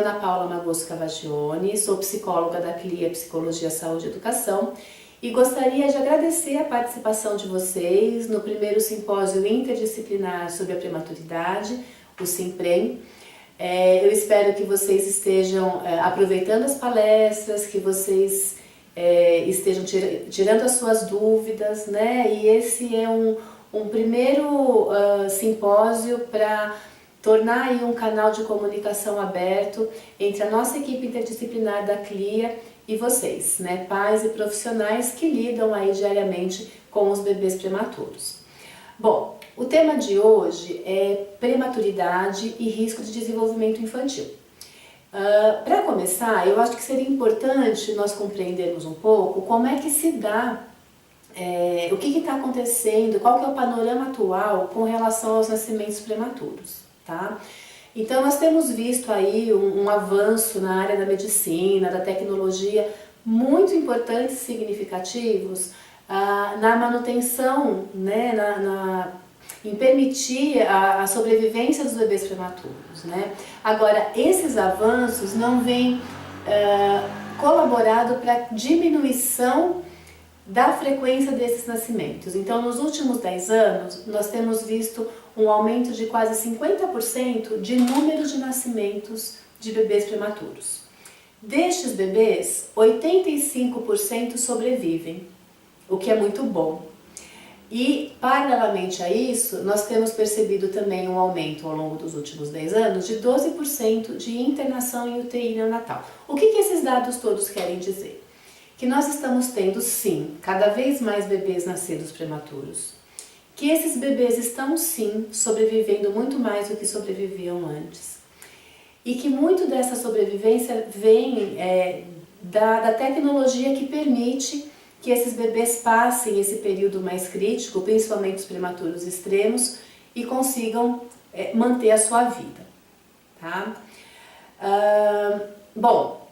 Ana Paula Magosso Cavagione, sou psicóloga da CLIA Psicologia, Saúde e Educação e gostaria de agradecer a participação de vocês no primeiro simpósio interdisciplinar sobre a prematuridade, o SIMPREM. Eu espero que vocês estejam aproveitando as palestras, que vocês estejam tirando as suas dúvidas, né? E esse é um primeiro simpósio para tornar aí um canal de comunicação aberto entre a nossa equipe interdisciplinar da CLIA e vocês, né, pais e profissionais que lidam aí diariamente com os bebês prematuros. Bom, o tema de hoje é prematuridade e risco de desenvolvimento infantil. Para começar, eu acho que seria importante nós compreendermos um pouco como é que se dá, o que está acontecendo, qual que é o panorama atual com relação aos nascimentos prematuros. Tá? Então nós temos visto aí um avanço na área da medicina, da tecnologia, muito importantes e significativos na manutenção, né, em permitir a sobrevivência dos bebês prematuros. Né? Agora, esses avanços não vêm colaborado para a diminuição da frequência desses nascimentos. Então, nos últimos 10 anos, nós temos visto um aumento de quase 50% de número de nascimentos de bebês prematuros. Destes bebês, 85% sobrevivem, o que é muito bom. E, paralelamente a isso, nós temos percebido também um aumento ao longo dos últimos 10 anos de 12% de internação em UTI neonatal. O que esses dados todos querem dizer? Que nós estamos tendo, sim, cada vez mais bebês nascidos prematuros, que esses bebês estão, sim, sobrevivendo muito mais do que sobreviviam antes, e que muito dessa sobrevivência vem da tecnologia que permite que esses bebês passem esse período mais crítico, principalmente os prematuros extremos, e consigam manter a sua vida. Tá? Bom,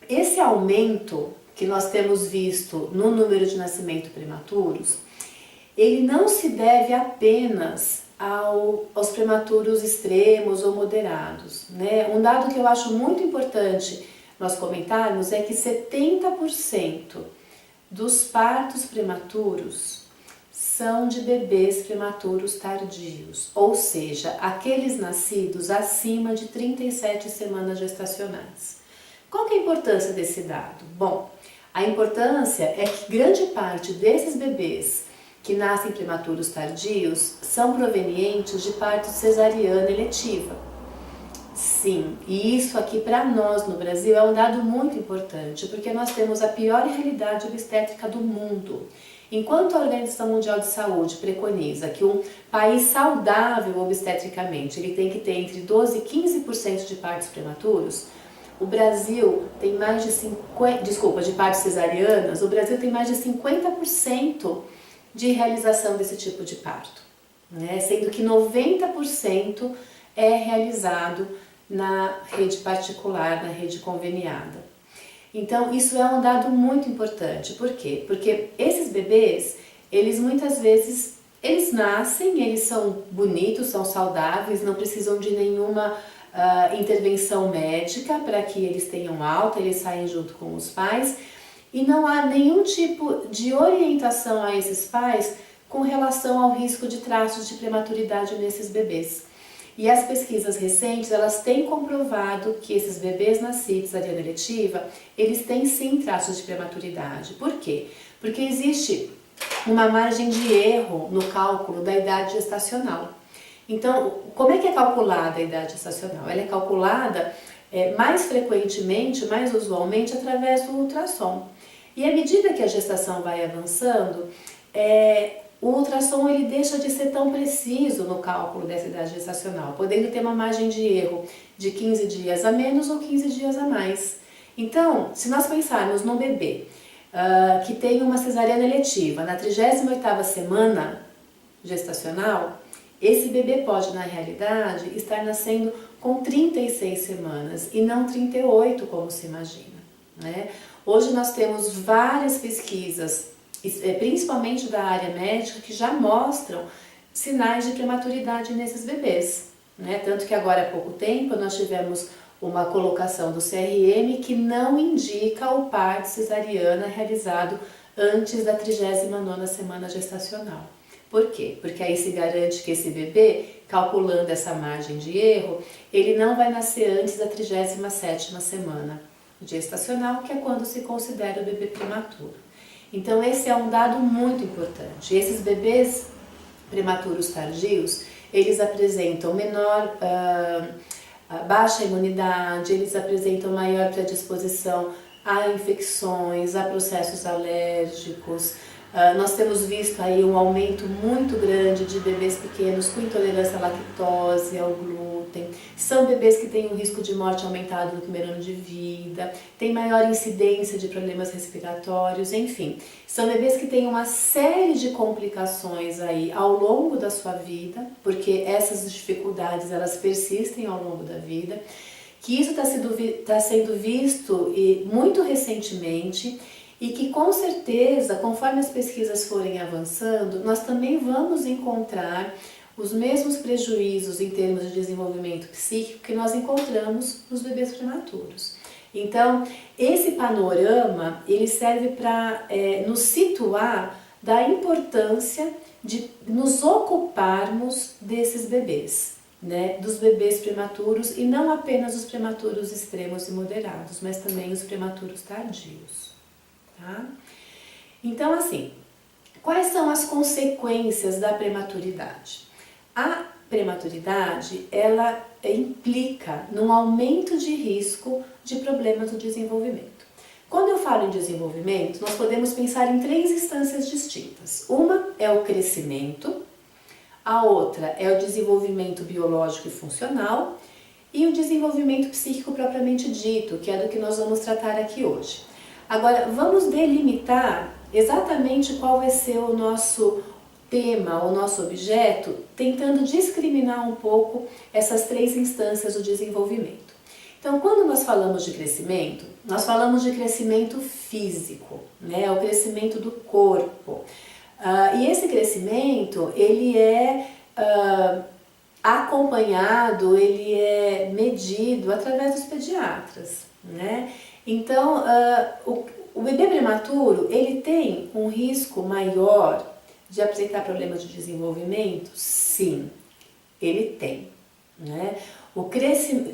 esse aumento que nós temos visto no número de nascimentos prematuros, ele não se deve apenas aos prematuros extremos ou moderados. Né? Um dado que eu acho muito importante nós comentarmos é que 70% dos partos prematuros são de bebês prematuros tardios, ou seja, aqueles nascidos acima de 37 semanas gestacionais. Qual que é a importância desse dado? Bom, a importância é que grande parte desses bebês que nascem prematuros tardios são provenientes de parto cesariana eletiva. Sim, e isso aqui para nós no Brasil é um dado muito importante, porque nós temos a pior realidade obstétrica do mundo. Enquanto a Organização Mundial de Saúde preconiza que um país saudável obstetricamente ele tem que ter entre 12% e 15% de partos prematuros, o Brasil tem mais de de partos cesarianas, o Brasil tem mais de 50% de realização desse tipo de parto, né? Sendo que 90% é realizado na rede particular, na rede conveniada. Então, isso é um dado muito importante. Por quê? Porque esses bebês, eles muitas vezes, eles nascem, eles são bonitos, são saudáveis, não precisam de nenhuma intervenção médica para que eles tenham alta, eles saem junto com os pais e não há nenhum tipo de orientação a esses pais com relação ao risco de traços de prematuridade nesses bebês. E as pesquisas recentes, elas têm comprovado que esses bebês nascidos cesariana eletiva, eles têm sim traços de prematuridade. Por quê? Porque existe uma margem de erro no cálculo da idade gestacional. Então, como é que é calculada a idade gestacional? Ela é calculada mais frequentemente, mais usualmente, através do ultrassom. E à medida que a gestação vai avançando, o ultrassom ele deixa de ser tão preciso no cálculo dessa idade gestacional, podendo ter uma margem de erro de 15 dias a menos ou 15 dias a mais. Então, se nós pensarmos num bebê que tem uma cesariana eletiva na 38ª semana gestacional, esse bebê pode, na realidade, estar nascendo com 36 semanas e não 38, como se imagina. Né? Hoje nós temos várias pesquisas, principalmente da área médica, que já mostram sinais de prematuridade nesses bebês. Né? Tanto que agora há pouco tempo nós tivemos uma colocação do CRM que não indica o parto cesariana realizado antes da 39ª semana gestacional. Por quê? Porque aí se garante que esse bebê, calculando essa margem de erro, ele não vai nascer antes da 37ª semana gestacional, que é quando se considera o bebê prematuro. Então esse é um dado muito importante. Esses bebês prematuros tardios, eles apresentam baixa imunidade, eles apresentam maior predisposição a infecções, a processos alérgicos. Nós temos visto aí um aumento muito grande de bebês pequenos com intolerância à lactose, ao glúten. São bebês que têm um risco de morte aumentado no primeiro ano de vida, tem maior incidência de problemas respiratórios, enfim. São bebês que têm uma série de complicações aí ao longo da sua vida, porque essas dificuldades elas persistem ao longo da vida, que isso está sendo visto muito recentemente, e que com certeza, conforme as pesquisas forem avançando, nós também vamos encontrar os mesmos prejuízos em termos de desenvolvimento psíquico que nós encontramos nos bebês prematuros. Então, esse panorama, ele serve para nos situar da importância de nos ocuparmos desses bebês, né, dos bebês prematuros, e não apenas os prematuros extremos e moderados, mas também os prematuros tardios. Tá? Então, assim, quais são as consequências da prematuridade? A prematuridade, ela implica num aumento de risco de problemas do desenvolvimento. Quando eu falo em desenvolvimento, nós podemos pensar em 3 instâncias distintas. Uma é o crescimento, a outra é o desenvolvimento biológico e funcional, e o desenvolvimento psíquico propriamente dito, que é do que nós vamos tratar aqui hoje. Agora, vamos delimitar exatamente qual vai ser o nosso tema, o nosso objeto, tentando discriminar um pouco essas 3 instâncias do desenvolvimento. Então, quando nós falamos de crescimento, nós falamos de crescimento físico, né? O crescimento do corpo. E esse crescimento, ele é acompanhado, ele é medido através dos pediatras, né? Então, o bebê prematuro, ele tem um risco maior de apresentar problemas de desenvolvimento? Sim, ele tem, né? O crescimento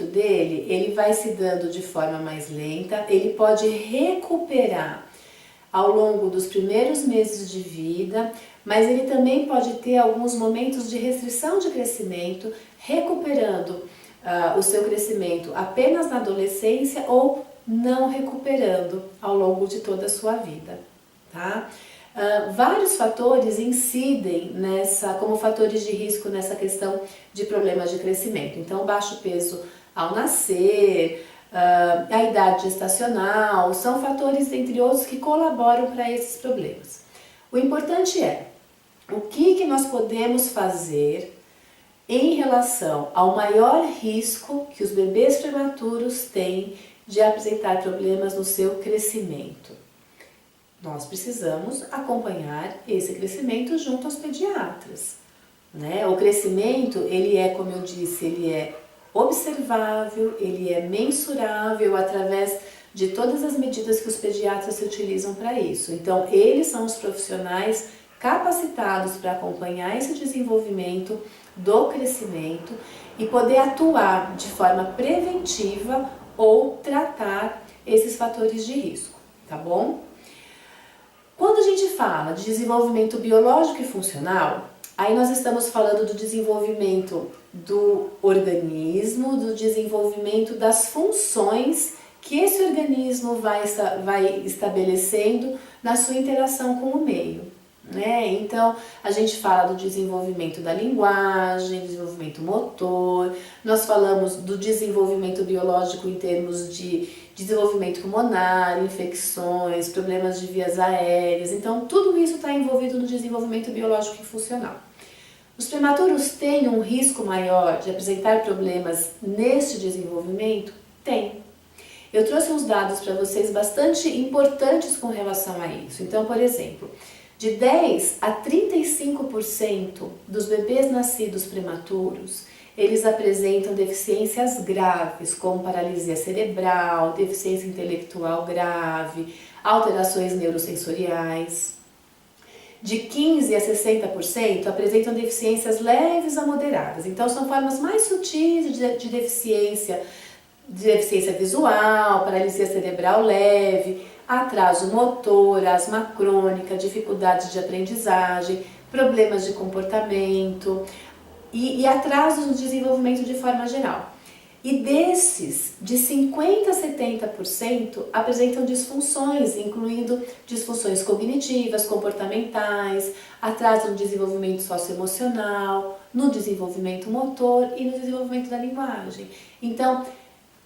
dele, ele vai se dando de forma mais lenta, ele pode recuperar ao longo dos primeiros meses de vida, mas ele também pode ter alguns momentos de restrição de crescimento, recuperando o seu crescimento apenas na adolescência ou não recuperando ao longo de toda a sua vida, tá? Vários fatores incidem como fatores de risco nessa questão de problemas de crescimento. Então, baixo peso ao nascer, a idade gestacional, são fatores, entre outros, que colaboram para esses problemas. O importante é o que nós podemos fazer em relação ao maior risco que os bebês prematuros têm de apresentar problemas no seu crescimento. Nós precisamos acompanhar esse crescimento junto aos pediatras, né? O crescimento, ele é, como eu disse, ele é observável, ele é mensurável através de todas as medidas que os pediatras se utilizam para isso. Então, eles são os profissionais capacitados para acompanhar esse desenvolvimento do crescimento e poder atuar de forma preventiva ou tratar esses fatores de risco, tá bom? Quando a gente fala de desenvolvimento biológico e funcional, aí nós estamos falando do desenvolvimento do organismo, do desenvolvimento das funções que esse organismo vai estabelecendo na sua interação com o meio, né? Então, a gente fala do desenvolvimento da linguagem, desenvolvimento motor, nós falamos do desenvolvimento biológico em termos de desenvolvimento pulmonar, infecções, problemas de vias aéreas, então tudo isso está envolvido no desenvolvimento biológico e funcional. Os prematuros têm um risco maior de apresentar problemas neste desenvolvimento? Tem. Eu trouxe uns dados para vocês bastante importantes com relação a isso. Então, por exemplo, de 10 a 35% dos bebês nascidos prematuros, eles apresentam deficiências graves, como paralisia cerebral, deficiência intelectual grave, alterações neurosensoriais. De 15% a 60% apresentam deficiências leves a moderadas. Então, são formas mais sutis de deficiência visual, paralisia cerebral leve, atraso motor, asma crônica, dificuldades de aprendizagem, problemas de comportamento e atrasos no desenvolvimento de forma geral. E desses, de 50% a 70% apresentam disfunções, incluindo disfunções cognitivas, comportamentais, atraso no desenvolvimento socioemocional, no desenvolvimento motor e no desenvolvimento da linguagem. Então,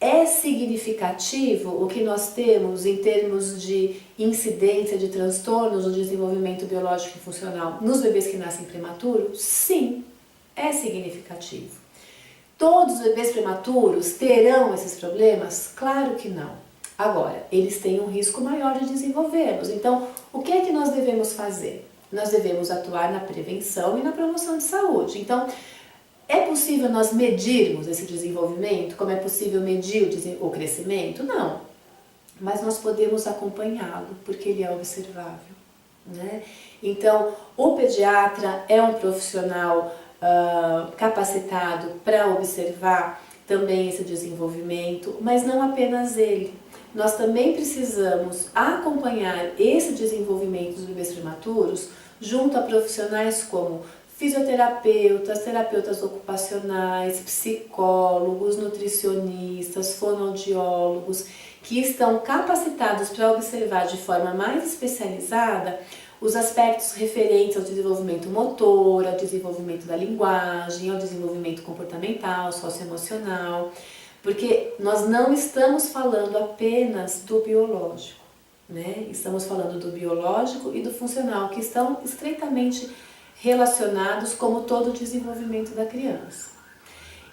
é significativo o que nós temos em termos de incidência de transtornos no desenvolvimento biológico e funcional nos bebês que nascem prematuros? Sim, é significativo. Todos os bebês prematuros terão esses problemas? Claro que não. Agora, eles têm um risco maior de desenvolvê-los. Então, o que é que nós devemos fazer? Nós devemos atuar na prevenção e na promoção de saúde. Então, é possível nós medirmos esse desenvolvimento, como é possível medir o crescimento? Não, mas nós podemos acompanhá-lo, porque ele é observável, né? Então, o pediatra é um profissional capacitado para observar também esse desenvolvimento, mas não apenas ele. Nós também precisamos acompanhar esse desenvolvimento dos bebês prematuros junto a profissionais como fisioterapeutas, terapeutas ocupacionais, psicólogos, nutricionistas, fonoaudiólogos, que estão capacitados para observar de forma mais especializada os aspectos referentes ao desenvolvimento motor, ao desenvolvimento da linguagem, ao desenvolvimento comportamental, socioemocional, porque nós não estamos falando apenas do biológico, né? Estamos falando do biológico e do funcional, que estão estreitamente relacionados como todo o desenvolvimento da criança.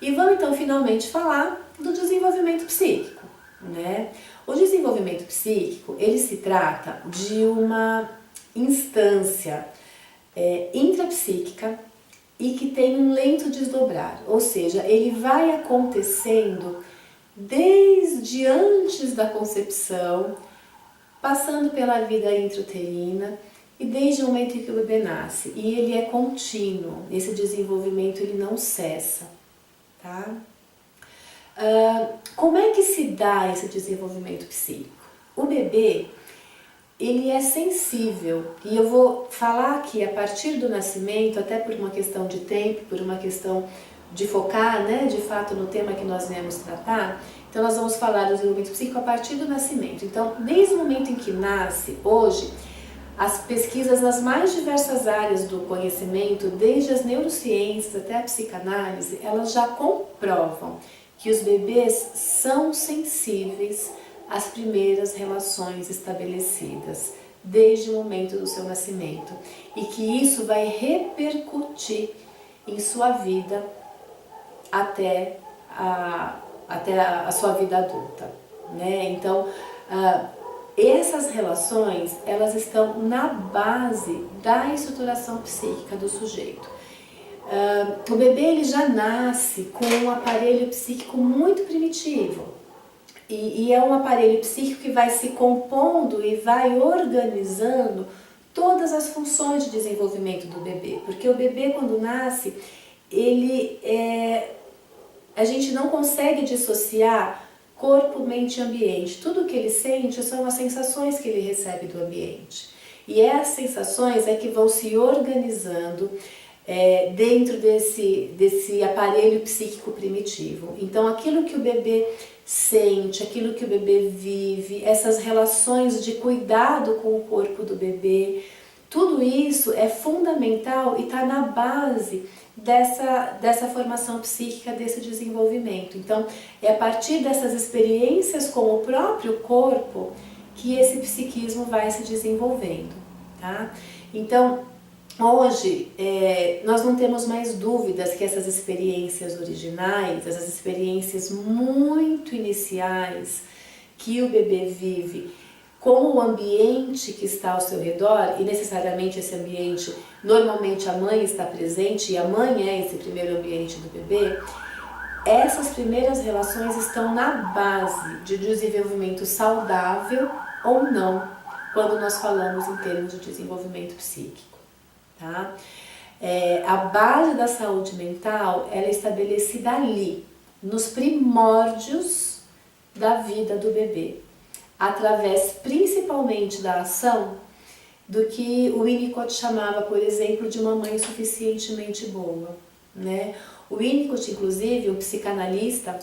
E vamos então finalmente falar do desenvolvimento psíquico, né? O desenvolvimento psíquico, ele se trata de uma instância intrapsíquica e que tem um lento desdobrar, ou seja, ele vai acontecendo desde antes da concepção, passando pela vida intrauterina e desde o momento em que o bebê nasce, e ele é contínuo, esse desenvolvimento ele não cessa, tá? Como é que se dá esse desenvolvimento psíquico? O bebê, ele é sensível, e eu vou falar aqui a partir do nascimento, até por uma questão de tempo, por uma questão de focar, né, de fato no tema que nós viemos tratar. Então nós vamos falar do desenvolvimento psíquico a partir do nascimento. Então, desde o momento em que nasce, hoje, as pesquisas nas mais diversas áreas do conhecimento, desde as neurociências até a psicanálise, elas já comprovam que os bebês são sensíveis às primeiras relações estabelecidas, desde o momento do seu nascimento, e que isso vai repercutir em sua vida até a sua vida adulta, né? Então, essas relações, elas estão na base da estruturação psíquica do sujeito. O bebê ele já nasce com um aparelho psíquico muito primitivo e é um aparelho psíquico que vai se compondo e vai organizando todas as funções de desenvolvimento do bebê, porque o bebê quando nasce, a gente não consegue dissociar corpo, mente e ambiente. Tudo que ele sente são as sensações que ele recebe do ambiente. E essas sensações é que vão se organizando dentro desse aparelho psíquico primitivo. Então aquilo que o bebê sente, aquilo que o bebê vive, essas relações de cuidado com o corpo do bebê, tudo isso é fundamental e está na base dessa formação psíquica, desse desenvolvimento. Então, é a partir dessas experiências com o próprio corpo que esse psiquismo vai se desenvolvendo, tá? Então, hoje, nós não temos mais dúvidas que essas experiências originais, essas experiências muito iniciais que o bebê vive com o ambiente que está ao seu redor, e necessariamente esse ambiente, normalmente a mãe está presente, e a mãe é esse primeiro ambiente do bebê, essas primeiras relações estão na base de desenvolvimento saudável ou não, quando nós falamos em termos de desenvolvimento psíquico, tá? A base da saúde mental, ela é estabelecida ali, nos primórdios da vida do bebê, através principalmente da ação do que o Winnicott chamava, por exemplo, de uma mãe suficientemente boa, né? O Winnicott, inclusive, um psicanalista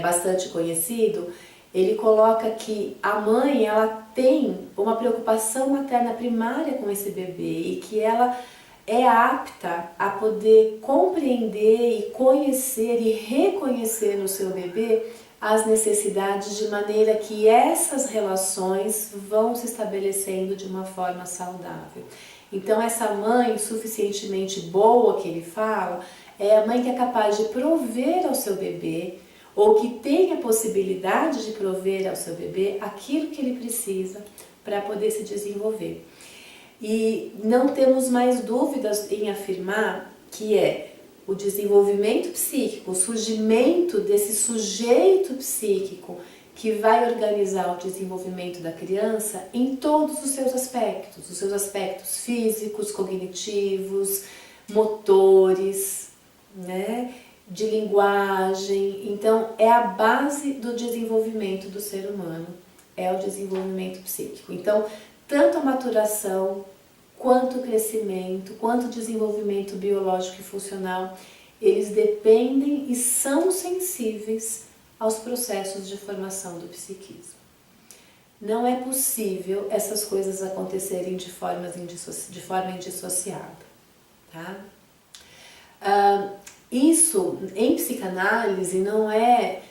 bastante conhecido, ele coloca que a mãe, ela tem uma preocupação materna primária com esse bebê e que ela é apta a poder compreender e conhecer e reconhecer no seu bebê as necessidades, de maneira que essas relações vão se estabelecendo de uma forma saudável. Então essa mãe suficientemente boa que ele fala, é a mãe que é capaz de prover ao seu bebê, ou que tem a possibilidade de prover ao seu bebê aquilo que ele precisa para poder se desenvolver. E não temos mais dúvidas em afirmar que o desenvolvimento psíquico, o surgimento desse sujeito psíquico que vai organizar o desenvolvimento da criança em todos os seus aspectos físicos, cognitivos, motores, né, de linguagem. Então é a base do desenvolvimento do ser humano, é o desenvolvimento psíquico. Então tanto a maturação, quanto o crescimento, quanto o desenvolvimento biológico e funcional, eles dependem e são sensíveis aos processos de formação do psiquismo. Não é possível essas coisas acontecerem de forma indissociada, tá? Isso em psicanálise não é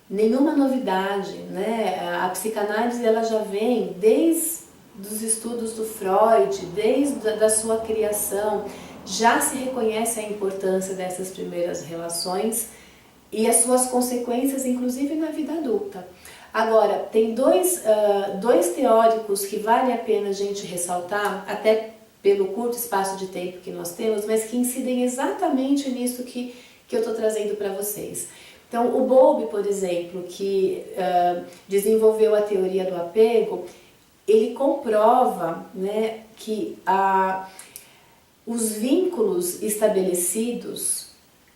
nenhuma novidade, né? A psicanálise ela já vem desde dos estudos do Freud, desde a sua criação, já se reconhece a importância dessas primeiras relações e as suas consequências, inclusive na vida adulta. Agora, tem dois teóricos que vale a pena a gente ressaltar, até pelo curto espaço de tempo que nós temos, mas que incidem exatamente nisso que eu estou trazendo para vocês. Então, o Bowlby, por exemplo, que desenvolveu a teoria do apego, ele comprova, né, que os vínculos estabelecidos,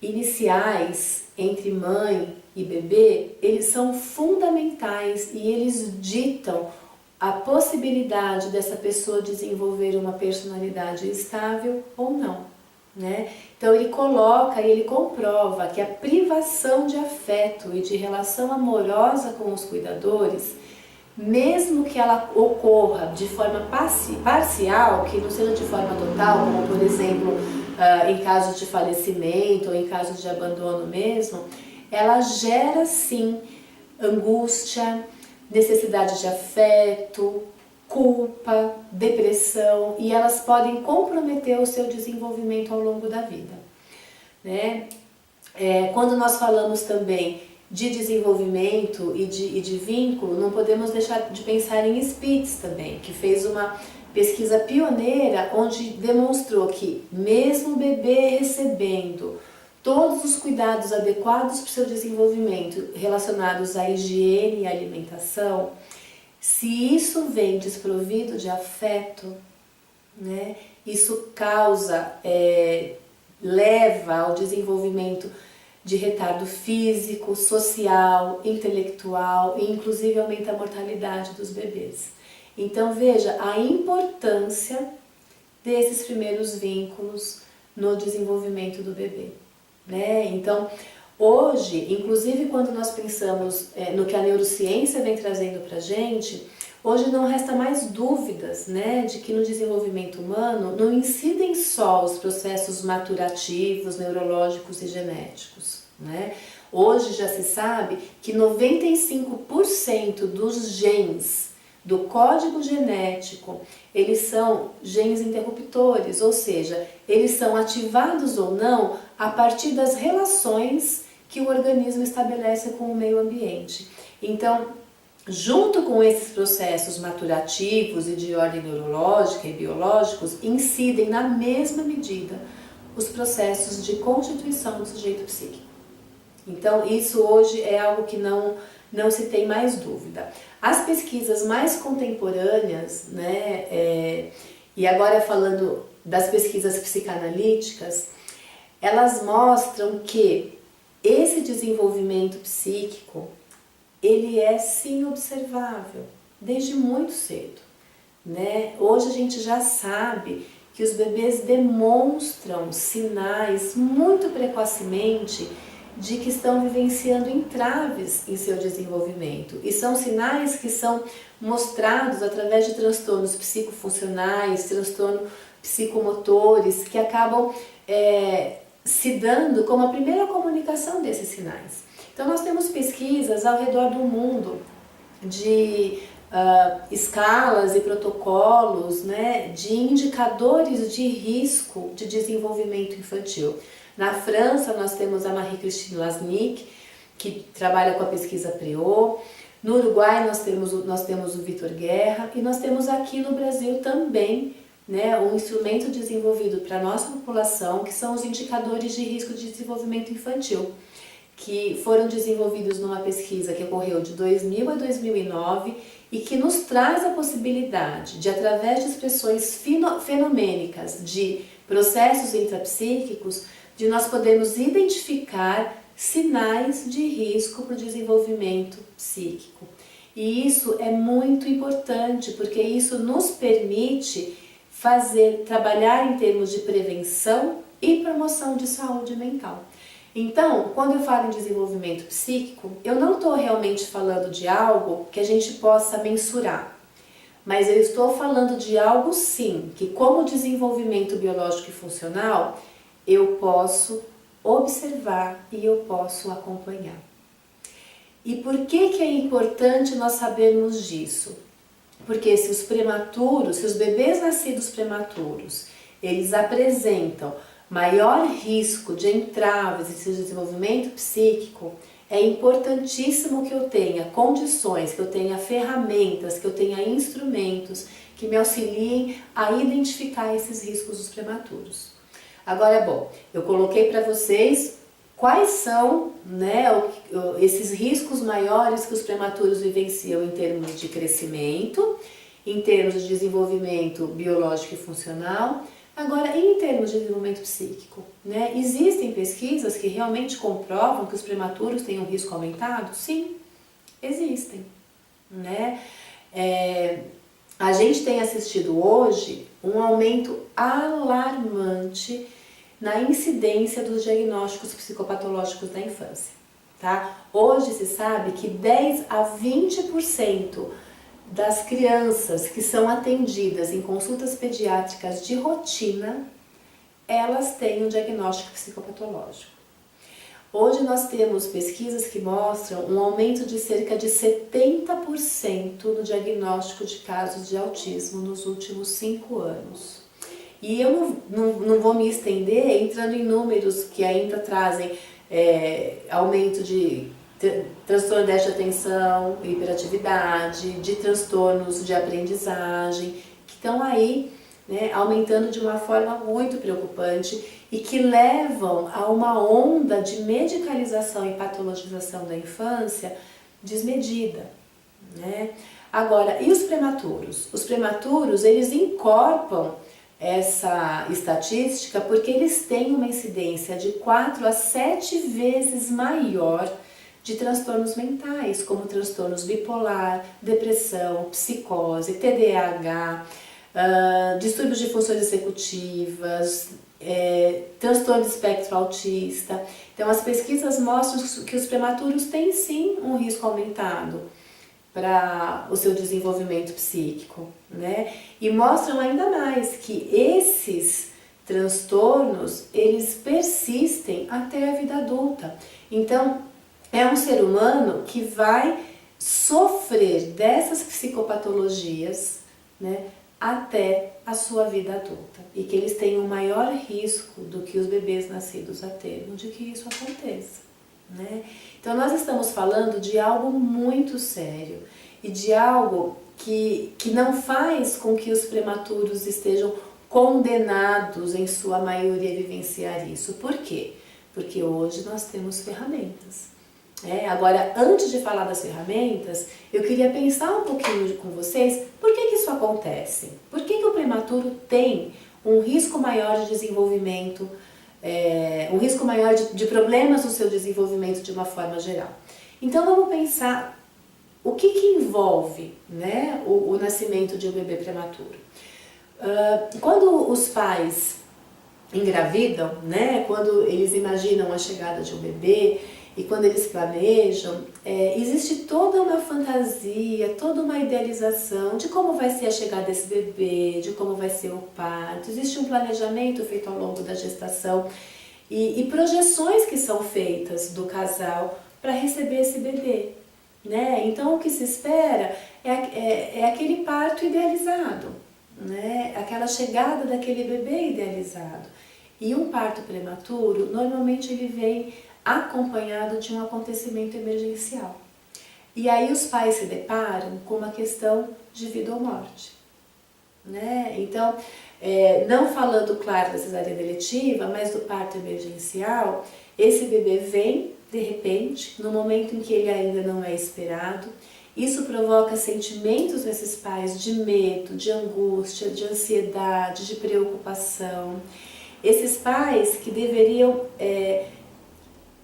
iniciais, entre mãe e bebê, eles são fundamentais e eles ditam a possibilidade dessa pessoa desenvolver uma personalidade estável ou não, né? Então ele coloca e ele comprova que a privação de afeto e de relação amorosa com os cuidadores, mesmo que ela ocorra de forma parcial, que não seja de forma total, como por exemplo em casos de falecimento ou em casos de abandono mesmo, ela gera sim angústia, necessidade de afeto, culpa, depressão, e elas podem comprometer o seu desenvolvimento ao longo da vida, né? Quando nós falamos também de desenvolvimento e de vínculo, não podemos deixar de pensar em Spitz também, que fez uma pesquisa pioneira onde demonstrou que mesmo o bebê recebendo todos os cuidados adequados para o seu desenvolvimento relacionados à higiene e alimentação, se isso vem desprovido de afeto, né, isso leva ao desenvolvimento de retardo físico, social, intelectual e inclusive aumenta a mortalidade dos bebês. Então veja a importância desses primeiros vínculos no desenvolvimento do bebê, né? Então hoje, inclusive quando nós pensamos no que a neurociência vem trazendo para a gente, hoje não resta mais dúvidas, né, de que no desenvolvimento humano não incidem só os processos maturativos, neurológicos e genéticos, né? Hoje já se sabe que 95% dos genes do código genético, eles são genes interruptores, ou seja, eles são ativados ou não a partir das relações que o organismo estabelece com o meio ambiente. Então, junto com esses processos maturativos e de ordem neurológica e biológicos, incidem na mesma medida os processos de constituição do sujeito psíquico. Então, isso hoje é algo que não se tem mais dúvida. As pesquisas mais contemporâneas, né, e agora falando das pesquisas psicanalíticas, elas mostram que esse desenvolvimento psíquico, ele é sim observável, desde muito cedo, né? Hoje a gente já sabe que os bebês demonstram sinais muito precocemente de que estão vivenciando entraves em seu desenvolvimento. E são sinais que são mostrados através de transtornos psicofuncionais, transtornos psicomotores, que acabam se dando como a primeira comunicação desses sinais. Então nós temos pesquisas ao redor do mundo de escalas e protocolos, né, de indicadores de risco de desenvolvimento infantil. Na França nós temos a Marie-Christine Lasnik, que trabalha com a pesquisa PREO. No Uruguai nós temos o Vitor Guerra, e nós temos aqui no Brasil também, né, um instrumento desenvolvido para a nossa população, que são os indicadores de risco de desenvolvimento infantil, que foram desenvolvidos numa pesquisa que ocorreu de 2000 a 2009 e que nos traz a possibilidade de, através de expressões fenomênicas de processos intrapsíquicos, de nós podermos identificar sinais de risco para o desenvolvimento psíquico. E isso é muito importante, porque isso nos permite trabalhar em termos de prevenção e promoção de saúde mental. Então, quando eu falo em desenvolvimento psíquico, eu não estou realmente falando de algo que a gente possa mensurar, mas eu estou falando de algo sim, que como desenvolvimento biológico e funcional, eu posso observar e eu posso acompanhar. E por que é importante nós sabermos disso? Porque se os bebês nascidos prematuros, eles apresentam maior risco de entraves em seu desenvolvimento psíquico, é importantíssimo que eu tenha condições, que eu tenha ferramentas, que eu tenha instrumentos que me auxiliem a identificar esses riscos dos prematuros. Agora, bom, eu coloquei para vocês quais são, né, esses riscos maiores que os prematuros vivenciam em termos de crescimento, em termos de desenvolvimento biológico e funcional. Agora, em termos de desenvolvimento psíquico, né, existem pesquisas que realmente comprovam que os prematuros têm um risco aumentado? Sim, existem, né? A gente tem assistido hoje um aumento alarmante na incidência dos diagnósticos psicopatológicos da infância, tá? Hoje se sabe que 10 a 20% das crianças que são atendidas em consultas pediátricas de rotina, elas têm um diagnóstico psicopatológico. Hoje nós temos pesquisas que mostram um aumento de cerca de 70% no diagnóstico de casos de autismo nos últimos 5 anos. E eu não vou me estender entrando em números que ainda trazem aumento de transtorno de déficit de atenção, hiperatividade, de transtornos de aprendizagem, que estão aí, né, aumentando de uma forma muito preocupante e que levam a uma onda de medicalização e patologização da infância desmedida, né? Agora, e os prematuros? Os prematuros, eles incorporam essa estatística porque eles têm uma incidência de 4 a 7 vezes maior de transtornos mentais, como transtornos bipolar, depressão, psicose, TDAH, distúrbios de funções executivas, transtorno de espectro autista. Então as pesquisas mostram que os prematuros têm sim um risco aumentado para o seu desenvolvimento psíquico, né? E mostram ainda mais que esses transtornos, eles persistem até a vida adulta. Então, é um ser humano que vai sofrer dessas psicopatologias, né, até a sua vida adulta. E que eles têm um maior risco do que os bebês nascidos a termo de que isso aconteça, né? Então nós estamos falando de algo muito sério. e de algo que não faz com que os prematuros estejam condenados, em sua maioria, a vivenciar isso. Por quê? Porque hoje nós temos ferramentas. Agora, antes de falar das ferramentas, eu queria pensar um pouquinho com vocês por que isso acontece. Por que o prematuro tem um risco maior de desenvolvimento, um risco maior de problemas no seu desenvolvimento de uma forma geral. Então vamos pensar o que envolve, né, o nascimento de um bebê prematuro. Quando os pais engravidam, né, quando eles imaginam a chegada de um bebê e quando eles planejam, existe toda uma fantasia, toda uma idealização de como vai ser a chegada desse bebê, de como vai ser o parto. Existe um planejamento feito ao longo da gestação e projeções que são feitas do casal para receber esse bebê, né? Então o que se espera é aquele parto idealizado, né? Aquela chegada daquele bebê idealizado. E um parto prematuro, normalmente ele vem acompanhado de um acontecimento emergencial. E aí os pais se deparam com uma questão de vida ou morte, né? Então, não falando, claro, da cesariana eletiva, mas do parto emergencial, esse bebê vem de repente, no momento em que ele ainda não é esperado. Isso provoca sentimentos nesses pais de medo, de angústia, de ansiedade, de preocupação. Esses pais que deveriam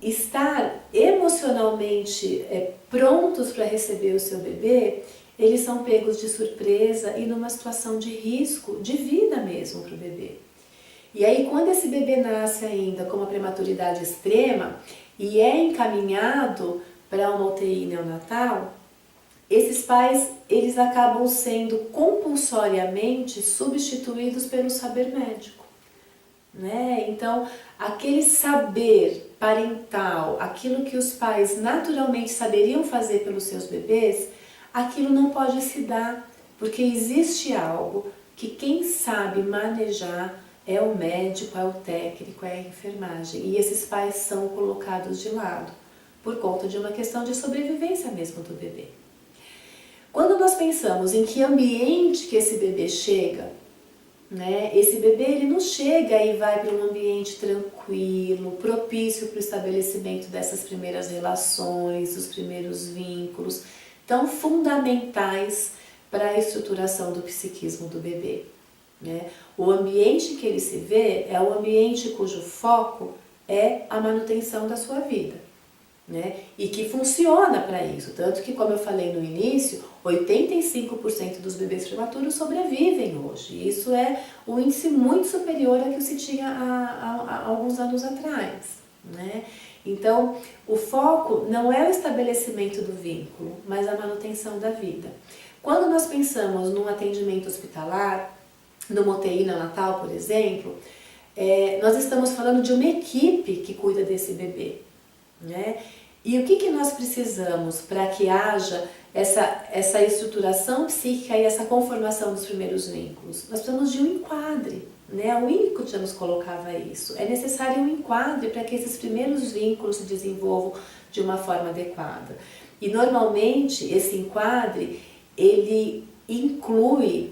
estar emocionalmente prontos para receber o seu bebê, eles são pegos de surpresa e numa situação de risco, de vida mesmo para o bebê. E aí quando esse bebê nasce ainda com uma prematuridade extrema e é encaminhado para uma UTI neonatal, esses pais eles acabam sendo compulsoriamente substituídos pelo saber médico, né? Então, aquele saber parental, aquilo que os pais naturalmente saberiam fazer pelos seus bebês, aquilo não pode se dar, porque existe algo que quem sabe manejar é o médico, é o técnico, é a enfermagem. E esses pais são colocados de lado, por conta de uma questão de sobrevivência mesmo do bebê. Quando nós pensamos em que ambiente que esse bebê chega, né? Esse bebê ele não chega e vai para um ambiente tranquilo, propício para o estabelecimento dessas primeiras relações, dos primeiros vínculos, tão fundamentais para a estruturação do psiquismo do bebê, né? O ambiente que ele se vê é o ambiente cujo foco é a manutenção da sua vida, né? E que funciona para isso, tanto que, como eu falei no início, 85% dos bebês prematuros sobrevivem hoje. Isso é um índice muito superior ao que se tinha há alguns anos atrás, né? Então, o foco não é o estabelecimento do vínculo, mas a manutenção da vida. Quando nós pensamos num atendimento hospitalar, numa UTI neonatal, por exemplo, nós estamos falando de uma equipe que cuida desse bebê, né? E o que nós precisamos para que haja essa estruturação psíquica e essa conformação dos primeiros vínculos? Nós precisamos de um enquadre, né? O Winnicott já nos colocava isso. É necessário um enquadre para que esses primeiros vínculos se desenvolvam de uma forma adequada. E normalmente esse enquadre, ele inclui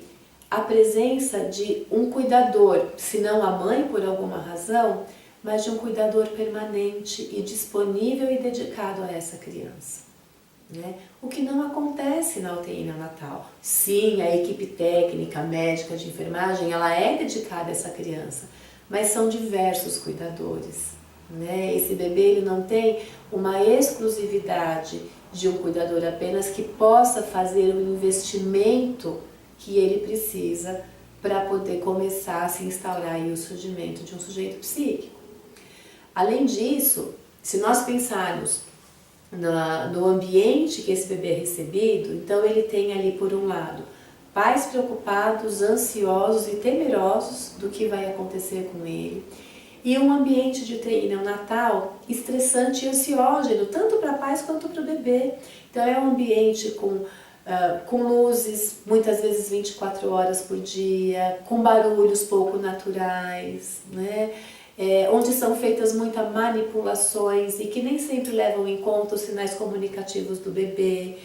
a presença de um cuidador, se não a mãe por alguma razão, mas de um cuidador permanente e disponível e dedicado a essa criança, né? O que não acontece na UTI neonatal. Sim, a equipe técnica, médica, de enfermagem, ela é dedicada a essa criança, mas são diversos cuidadores, né? Esse bebê ele não tem uma exclusividade de um cuidador apenas que possa fazer o investimento que ele precisa para poder começar a se instaurar aí o surgimento de um sujeito psíquico. Além disso, se nós pensarmos no ambiente que esse bebê é recebido, então ele tem ali, por um lado, pais preocupados, ansiosos e temerosos do que vai acontecer com ele, e um ambiente de UTI neonatal estressante e ansiógeno, tanto para pais quanto para o bebê. Então é um ambiente com luzes, muitas vezes 24 horas por dia, com barulhos pouco naturais, né? Onde são feitas muitas manipulações e que nem sempre levam em conta os sinais comunicativos do bebê.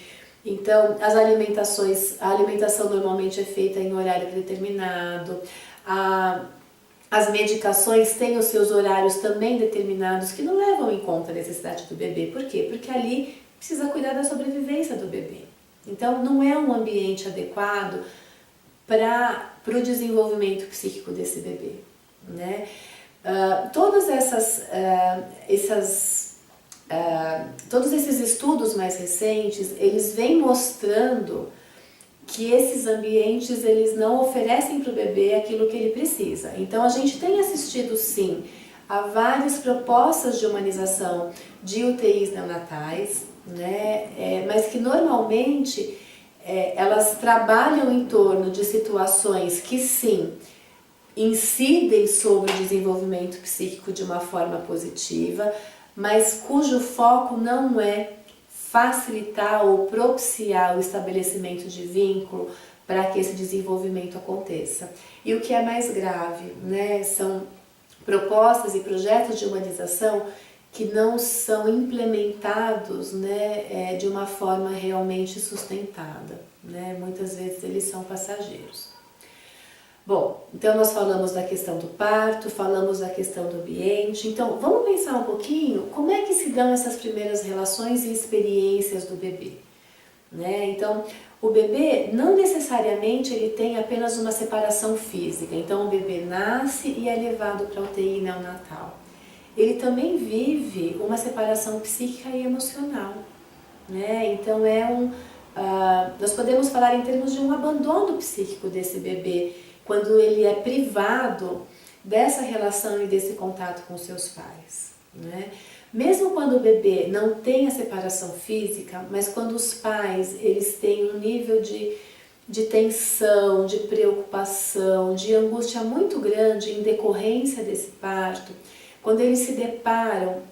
Então, a alimentação normalmente é feita em horário determinado, as medicações têm os seus horários também determinados que não levam em conta a necessidade do bebê. Por quê? Porque ali precisa cuidar da sobrevivência do bebê. Então, não é um ambiente adequado para o desenvolvimento psíquico desse bebê, né? Todos esses estudos mais recentes, eles vêm mostrando que esses ambientes eles não oferecem para o bebê aquilo que ele precisa. Então a gente tem assistido sim a várias propostas de humanização de UTIs neonatais, né? Mas que normalmente elas trabalham em torno de situações que sim incidem sobre o desenvolvimento psíquico de uma forma positiva, mas cujo foco não é facilitar ou propiciar o estabelecimento de vínculo para que esse desenvolvimento aconteça. E o que é mais grave, né, são propostas e projetos de humanização que não são implementados, né, de uma forma realmente sustentada, né? Muitas vezes eles são passageiros. Bom, então nós falamos da questão do parto, falamos da questão do ambiente, então vamos pensar um pouquinho como é que se dão essas primeiras relações e experiências do bebê, né? Então, o bebê não necessariamente ele tem apenas uma separação física, então o bebê nasce e é levado para a UTI neonatal. Ele também vive uma separação psíquica e emocional, né? Então nós podemos falar em termos de um abandono psíquico desse bebê, quando ele é privado dessa relação e desse contato com seus pais, né? Mesmo quando o bebê não tem a separação física, mas quando os pais eles têm um nível de tensão, de preocupação, de angústia muito grande em decorrência desse parto, quando eles se deparam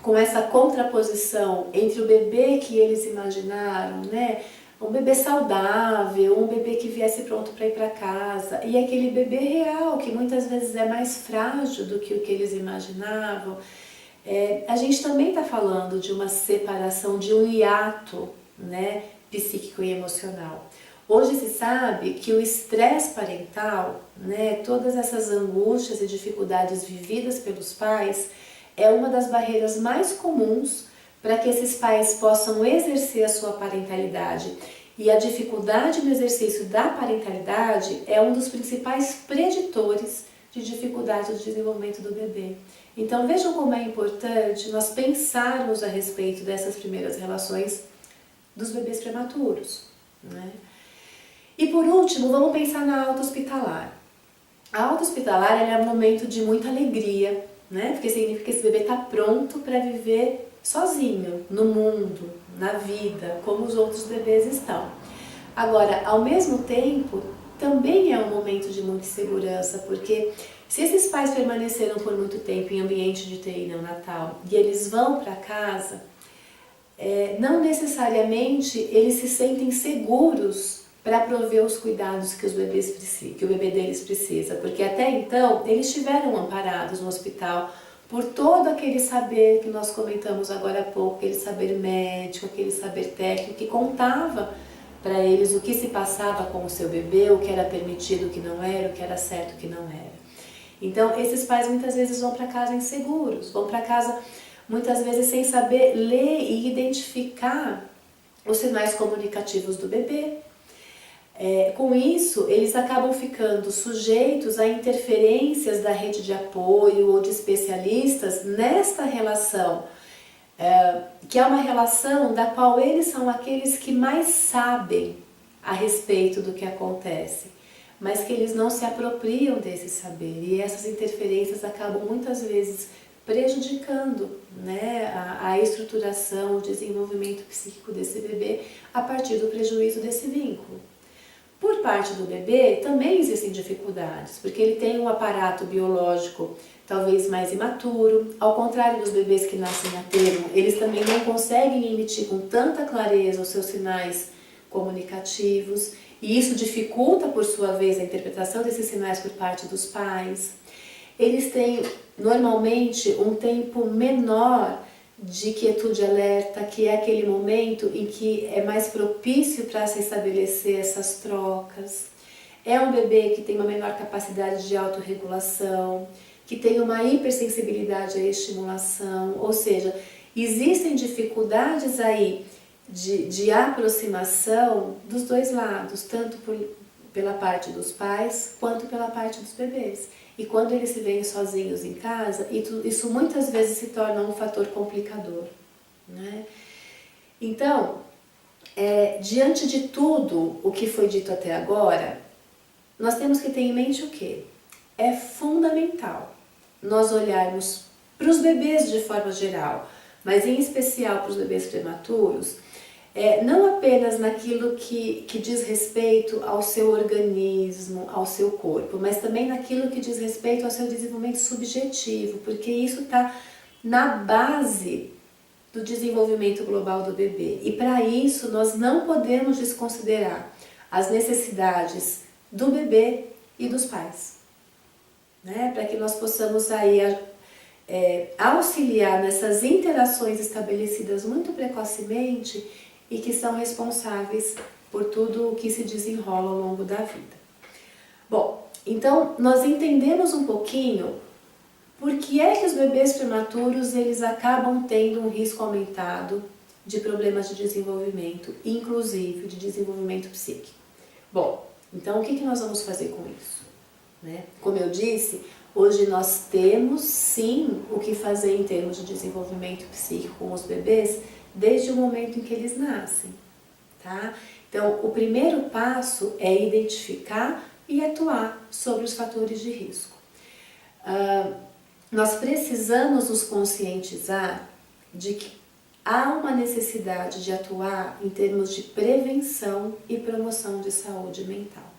com essa contraposição entre o bebê que eles imaginaram, né? Um bebê saudável, um bebê que viesse pronto para ir para casa, e aquele bebê real, que muitas vezes é mais frágil do que o que eles imaginavam, a gente também está falando de uma separação, de um hiato, né, psíquico e emocional. Hoje se sabe que o estresse parental, né, todas essas angústias e dificuldades vividas pelos pais, é uma das barreiras mais comuns para que esses pais possam exercer a sua parentalidade. E a dificuldade no exercício da parentalidade é um dos principais preditores de dificuldade do desenvolvimento do bebê. Então vejam como é importante nós pensarmos a respeito dessas primeiras relações dos bebês prematuros, né? E por último, vamos pensar na alta hospitalar. A alta hospitalar é um momento de muita alegria, né? Porque significa que esse bebê está pronto para viver sozinho, no mundo, na vida, como os outros bebês estão. Agora, ao mesmo tempo, também é um momento de muita insegurança, porque se esses pais permaneceram por muito tempo em ambiente de UTI neonatal e eles vão para casa, não necessariamente eles se sentem seguros para prover os cuidados que que o bebê deles precisa, porque até então eles estiveram amparados no hospital por todo aquele saber que nós comentamos agora há pouco, aquele saber médico, aquele saber técnico que contava para eles o que se passava com o seu bebê, o que era permitido, o que não era, o que era certo, o que não era. Então esses pais muitas vezes vão para casa inseguros, vão para casa muitas vezes sem saber ler e identificar os sinais comunicativos do bebê. Com isso, eles acabam ficando sujeitos a interferências da rede de apoio ou de especialistas nesta relação, que é uma relação da qual eles são aqueles que mais sabem a respeito do que acontece, mas que eles não se apropriam desse saber, e essas interferências acabam muitas vezes prejudicando, né, a estruturação, o desenvolvimento psíquico desse bebê a partir do prejuízo desse vínculo. Por parte do bebê também existem dificuldades, porque ele tem um aparato biológico talvez mais imaturo, ao contrário dos bebês que nascem a termo, eles também não conseguem emitir com tanta clareza os seus sinais comunicativos, e isso dificulta, por sua vez, a interpretação desses sinais por parte dos pais. Eles têm, normalmente, um tempo menor de quietude alerta, que é aquele momento em que é mais propício para se estabelecer essas trocas. É um bebê que tem uma menor capacidade de autorregulação, que tem uma hipersensibilidade à estimulação, ou seja, existem dificuldades aí de aproximação dos dois lados, tanto pela parte dos pais quanto pela parte dos bebês. E quando eles se veem sozinhos em casa, isso muitas vezes se torna um fator complicador, né? Então, diante de tudo o que foi dito até agora, nós temos que ter em mente o quê? É fundamental nós olharmos para os bebês de forma geral, mas em especial para os bebês prematuros, não apenas naquilo que diz respeito ao seu organismo, ao seu corpo, mas também naquilo que diz respeito ao seu desenvolvimento subjetivo, porque isso está na base do desenvolvimento global do bebê. E para isso nós não podemos desconsiderar as necessidades do bebê e dos pais, né? Para que nós possamos aí auxiliar nessas interações estabelecidas muito precocemente e que são responsáveis por tudo o que se desenrola ao longo da vida. Bom, então nós entendemos um pouquinho por que é que os bebês prematuros eles acabam tendo um risco aumentado de problemas de desenvolvimento, inclusive de desenvolvimento psíquico. Bom, então o que nós vamos fazer com isso, né? Como eu disse, hoje nós temos sim o que fazer em termos de desenvolvimento psíquico com os bebês desde o momento em que eles nascem, tá? Então, o primeiro passo é identificar e atuar sobre os fatores de risco. Nós precisamos nos conscientizar de que há uma necessidade de atuar em termos de prevenção e promoção de saúde mental.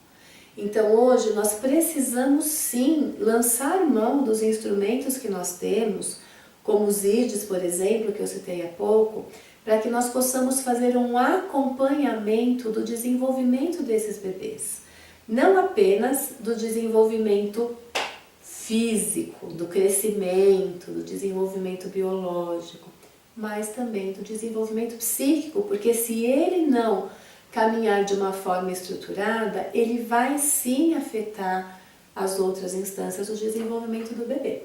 Então hoje nós precisamos sim lançar mão dos instrumentos que nós temos, como os IDs, por exemplo, que eu citei há pouco, para que nós possamos fazer um acompanhamento do desenvolvimento desses bebês. Não apenas do desenvolvimento físico, do crescimento, do desenvolvimento biológico, mas também do desenvolvimento psíquico, porque se ele não caminhar de uma forma estruturada, ele vai sim afetar as outras instâncias do desenvolvimento do bebê.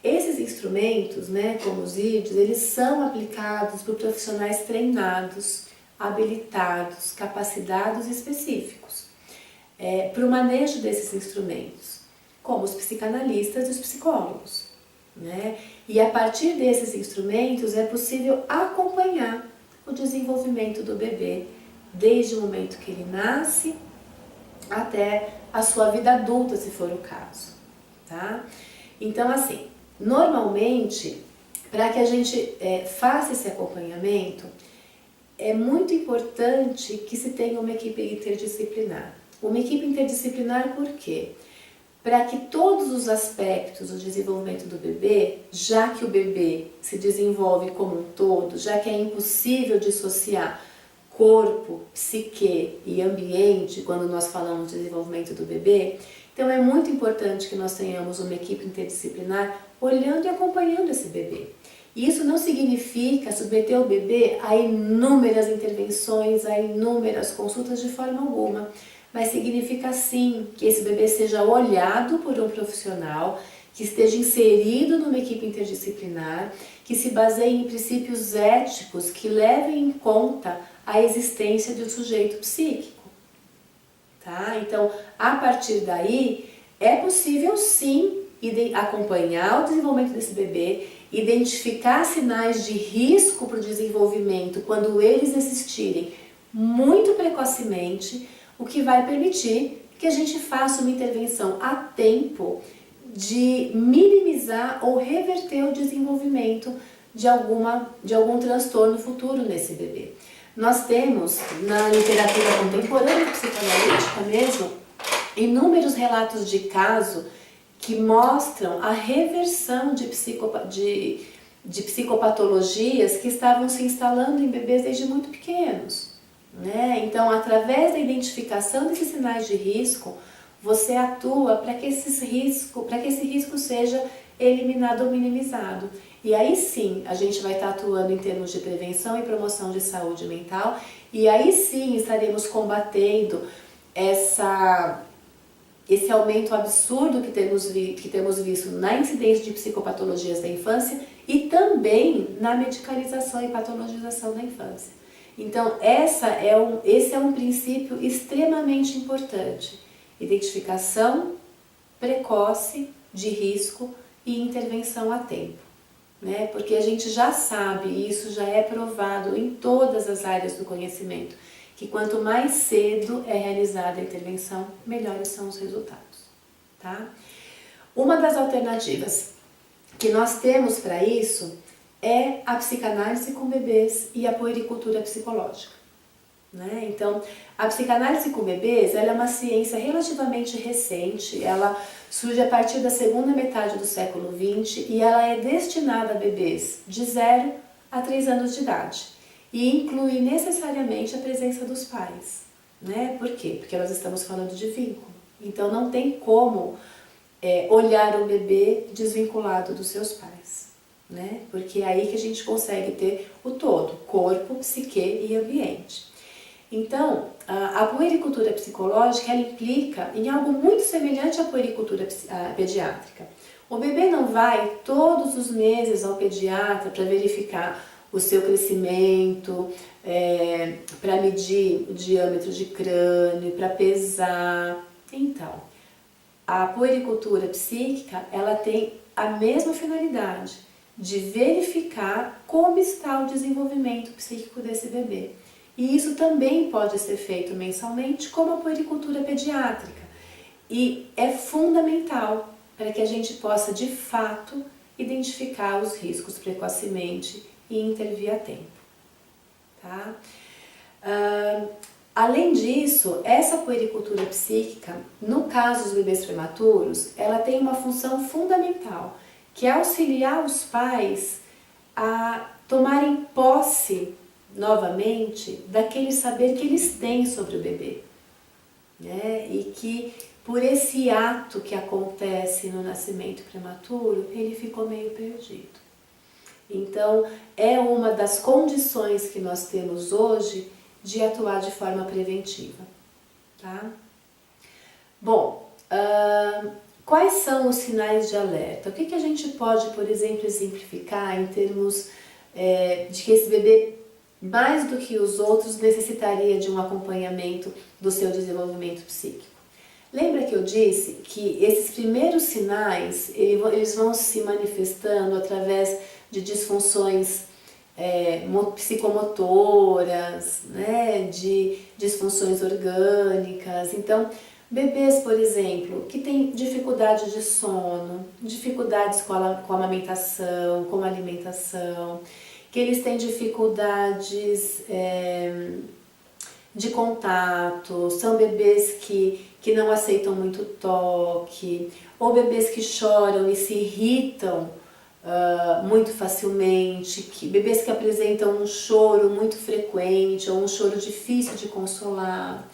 Esses instrumentos, né, como os IDs, eles são aplicados por profissionais treinados, habilitados, capacitados específicos para o manejo desses instrumentos, como os psicanalistas e os psicólogos, né? E a partir desses instrumentos é possível acompanhar o desenvolvimento do bebê desde o momento que ele nasce até a sua vida adulta, se for o caso, tá? Então, assim, normalmente, para que a gente faça esse acompanhamento, é muito importante que se tenha uma equipe interdisciplinar. Uma equipe interdisciplinar por quê? Para que todos os aspectos do desenvolvimento do bebê, já que o bebê se desenvolve como um todo, já que é impossível dissociar corpo, psique e ambiente quando nós falamos de desenvolvimento do bebê, então é muito importante que nós tenhamos uma equipe interdisciplinar olhando e acompanhando esse bebê. E isso não significa submeter o bebê a inúmeras intervenções, a inúmeras consultas de forma alguma, mas significa sim que esse bebê seja olhado por um profissional, que esteja inserido numa equipe interdisciplinar, que se baseie em princípios éticos que levem em conta a existência de um sujeito psíquico, tá? Então, a partir daí, é possível sim acompanhar o desenvolvimento desse bebê, identificar sinais de risco para o desenvolvimento quando eles existirem muito precocemente, o que vai permitir que a gente faça uma intervenção a tempo de minimizar ou reverter o desenvolvimento de algum transtorno futuro nesse bebê. Nós temos, na literatura contemporânea psicanalítica mesmo, inúmeros relatos de caso que mostram a reversão de psicopatologias que estavam se instalando em bebês desde muito pequenos, né? Então, através da identificação desses sinais de risco, você atua para que esse risco seja eliminado ou minimizado. E aí sim, a gente vai estar atuando em termos de prevenção e promoção de saúde mental, e aí sim estaremos combatendo esse aumento absurdo que temos visto na incidência de psicopatologias da infância e também na medicalização e patologização da infância. Então, esse é um princípio extremamente importante. Identificação precoce de risco e intervenção a tempo, né? Porque a gente já sabe, e isso já é provado em todas as áreas do conhecimento, que quanto mais cedo é realizada a intervenção, melhores são os resultados, tá? Uma das alternativas que nós temos para isso é a psicanálise com bebês e a puericultura psicológica, né? Então, a psicanálise com bebês, ela é uma ciência relativamente recente, ela surge a partir da segunda metade do século XX e ela é destinada a bebês de 0 a 3 anos de idade e inclui necessariamente a presença dos pais, né? Por quê? Porque nós estamos falando de vínculo, então não tem como olhar o bebê desvinculado dos seus pais, né? Porque é aí que a gente consegue ter o todo, corpo, psique e ambiente. Então, a puericultura psicológica, ela implica em algo muito semelhante à puericultura pediátrica. O bebê não vai todos os meses ao pediatra para verificar o seu crescimento, para medir o diâmetro de crânio, para pesar. Então, a puericultura psíquica, ela tem a mesma finalidade de verificar como está o desenvolvimento psíquico desse bebê. E isso também pode ser feito mensalmente, como a puericultura pediátrica. E é fundamental para que a gente possa, de fato, identificar os riscos precocemente e intervir a tempo, tá? Além disso, essa puericultura psíquica, no caso dos bebês prematuros, ela tem uma função fundamental, que é auxiliar os pais a tomarem posse novamente daquele saber que eles têm sobre o bebê, né? E que por esse ato que acontece no nascimento prematuro, ele ficou meio perdido. Então, é uma das condições que nós temos hoje de atuar de forma preventiva, tá? Bom, quais são os sinais de alerta? O que a gente pode, por exemplo, exemplificar em termos de que esse bebê, mais do que os outros, necessitaria de um acompanhamento do seu desenvolvimento psíquico? Lembra que eu disse que esses primeiros sinais, eles vão se manifestando através de disfunções psicomotoras, né, de disfunções orgânicas. Então, bebês, por exemplo, que têm dificuldade de sono, dificuldades com a amamentação, com a alimentação, que eles têm dificuldades de contato, são bebês que não aceitam muito toque, ou bebês que choram e se irritam muito facilmente, bebês que apresentam um choro muito frequente ou um choro difícil de consolar,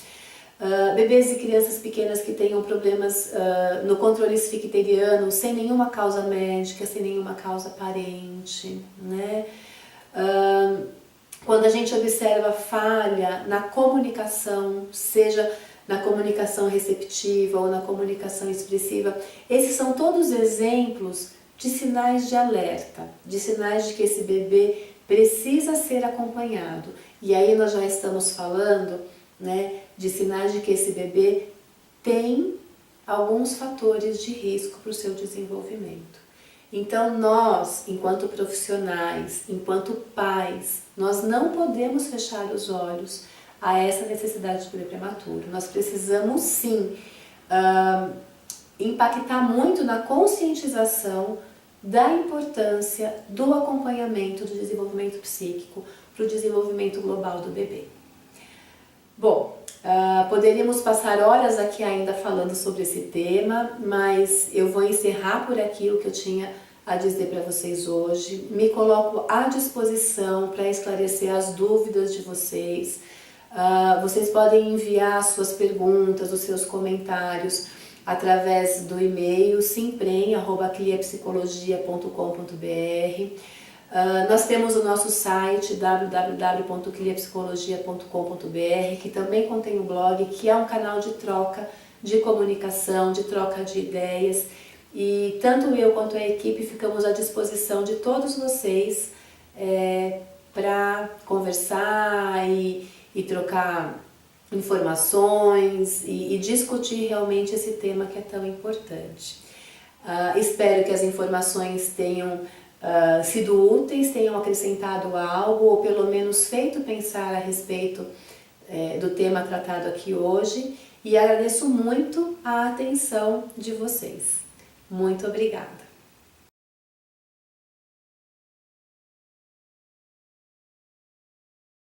bebês e crianças pequenas que tenham problemas no controle esficteriano sem nenhuma causa médica, sem nenhuma causa aparente, né? Quando a gente observa falha na comunicação, seja na comunicação receptiva ou na comunicação expressiva, esses são todos exemplos de sinais de alerta, de sinais de que esse bebê precisa ser acompanhado. E aí nós já estamos falando, né, de sinais de que esse bebê tem alguns fatores de risco para o seu desenvolvimento. Então nós, enquanto profissionais, enquanto pais, nós não podemos fechar os olhos a essa necessidade de bebê prematuro. Nós precisamos sim impactar muito na conscientização da importância do acompanhamento do desenvolvimento psíquico para o desenvolvimento global do bebê. Bom, poderíamos passar horas aqui ainda falando sobre esse tema, mas eu vou encerrar por aqui o que eu tinha a dizer para vocês hoje. Me coloco à disposição para esclarecer as dúvidas de vocês. Vocês podem enviar suas perguntas, os seus comentários através do e-mail simprem@cliapsicologia.com.br. Nós temos o nosso site www.cliapsicologia.com.br, que também contém o blog, que é um canal de troca de comunicação, de troca de ideias, e tanto eu quanto a equipe ficamos à disposição de todos vocês para conversar e trocar informações e discutir realmente esse tema que é tão importante. Espero que as informações tenham sido úteis, tenham acrescentado algo ou pelo menos feito pensar a respeito do tema tratado aqui hoje, e agradeço muito a atenção de vocês. Muito obrigada!